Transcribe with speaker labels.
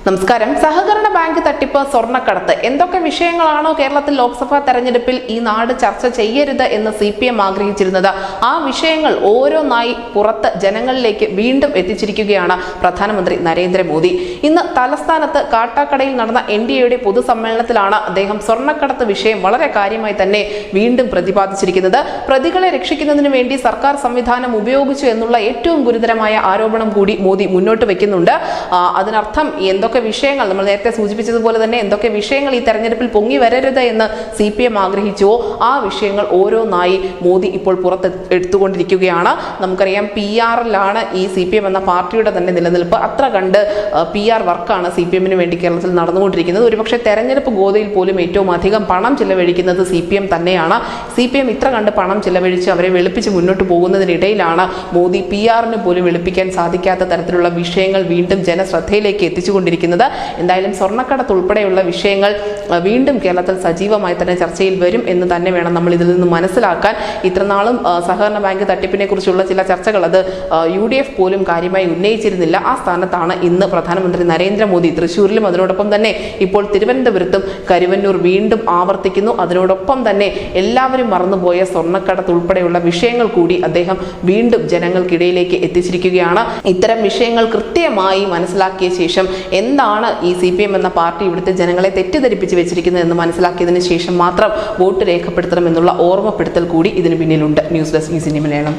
Speaker 1: നമസ്കാരം. സഹകരണ ബാങ്ക് തട്ടിപ്പ്, സ്വർണ്ണക്കടത്ത് എന്തൊക്കെ വിഷയങ്ങളാണോ കേരളത്തിൽ ലോക്സഭാ തെരഞ്ഞെടുപ്പിൽ ഈ നാട് ചർച്ച ചെയ്യരുത് എന്ന് CPM ആഗ്രഹിച്ചിരുന്നത്, ആ വിഷയങ്ങൾ ഓരോന്നായി പുറത്ത് ജനങ്ങളിലേക്ക് വീണ്ടും എത്തിച്ചിരിക്കുകയാണ് പ്രധാനമന്ത്രി നരേന്ദ്രമോദി. ഇന്ന് തലസ്ഥാനത്ത് കാട്ടാക്കടയിൽ നടന്ന NDAയുടെ പൊതുസമ്മേളനത്തിലാണ് അദ്ദേഹം സ്വർണ്ണക്കടത്ത് വിഷയം വളരെ കാര്യമായി തന്നെ വീണ്ടും പ്രതിപാദിച്ചിരിക്കുന്നത്. പ്രതികളെ രക്ഷിക്കുന്നതിന് വേണ്ടി സർക്കാർ സംവിധാനം ഉപയോഗിച്ചു എന്നുള്ള ഏറ്റവും ഗുരുതരമായ ആരോപണം കൂടി മോദി മുന്നോട്ട് വെക്കുന്നുണ്ട്. അതിനർത്ഥം എന്തൊക്കെ വിഷയങ്ങൾ, നമ്മൾ നേരത്തെ സൂചിപ്പിച്ചതുപോലെ തന്നെ എന്തൊക്കെ വിഷയങ്ങൾ ഈ തെരഞ്ഞെടുപ്പിൽ പൊങ്ങി വരരുത് എന്ന് CPM ആഗ്രഹിച്ചുവോ ആ വിഷയങ്ങൾ ഓരോന്നായി മോദി ഇപ്പോൾ പുറത്ത് എടുത്തുകൊണ്ടിരിക്കുകയാണ്. നമുക്കറിയാം, PR-ലാണ് ഈ CPM എന്ന പാർട്ടിയുടെ തന്നെ നിലനിൽപ്പ്. അത്ര കണ്ട് PR വർക്കാണ് CPM-ന് വേണ്ടി കേരളത്തിൽ നടന്നുകൊണ്ടിരിക്കുന്നത്. ഒരുപക്ഷെ തെരഞ്ഞെടുപ്പ് ഗോതയിൽ പോലും ഏറ്റവും അധികം പണം ചിലവഴിക്കുന്നത് CPM തന്നെയാണ്. CPM ഇത്ര കണ്ട് പണം ചിലവഴിച്ച് അവരെ വെളുപ്പിച്ച് മുന്നോട്ട് പോകുന്നതിനിടയിലാണ് മോദി PR-ന് പോലും വെളുപ്പിക്കാൻ സാധിക്കാത്ത തരത്തിലുള്ള വിഷയങ്ങൾ വീണ്ടും ജനശ്രദ്ധയിലേക്ക് എത്തിച്ചുകൊണ്ടിരിക്കുന്നത്. എന്തായാലും സ്വർണ്ണക്കടത്ത് ഉൾപ്പെടെയുള്ള വിഷയങ്ങൾ വീണ്ടും കേരളത്തിൽ സജീവമായി തന്നെ ചർച്ചയിൽ വരും എന്ന് തന്നെ വേണം നമ്മൾ ഇതിൽ നിന്ന് മനസ്സിലാക്കാൻ. ഇത്രനാളും സഹകരണ ബാങ്ക് തട്ടിപ്പിനെ കുറിച്ചുള്ള ചില ചർച്ചകൾ അത് UDF പോലും കാര്യമായി ഉന്നയിച്ചിരുന്നില്ല. ആ സ്ഥാനത്താണ് ഇന്ന് പ്രധാനമന്ത്രി നരേന്ദ്രമോദി തൃശ്ശൂരിലും അതിനോടൊപ്പം തന്നെ ഇപ്പോൾ തിരുവനന്തപുരത്തും കരുവന്നൂർ വീണ്ടും ആവർത്തിക്കുന്നു. അതിനോടൊപ്പം തന്നെ എല്ലാവരും മറന്നുപോയ സ്വർണ്ണക്കടത്ത് ഉൾപ്പെടെയുള്ള വിഷയങ്ങൾ കൂടി അദ്ദേഹം വീണ്ടും ജനങ്ങൾക്കിടയിലേക്ക് എത്തിച്ചിരിക്കുകയാണ്. ഇത്തരം വിഷയങ്ങൾ കൃത്യമായി മനസ്സിലാക്കിയ ശേഷം എന്താണ് ഈ CPM എന്ന പാർട്ടി ഇവിടുത്തെ ജനങ്ങളെ തെറ്റിദ്ധരിപ്പിച്ച് വെച്ചിരിക്കുന്നത് എന്ന് മനസ്സിലാക്കിയതിന് ശേഷം മാത്രം വോട്ട് രേഖപ്പെടുത്തണമെന്നുള്ള ഓർമ്മപ്പെടുത്തൽ കൂടി ഇതിന് പിന്നിലുണ്ട്. ന്യൂസ് ഡെസ്ക് ഈസിനി മലയാളം.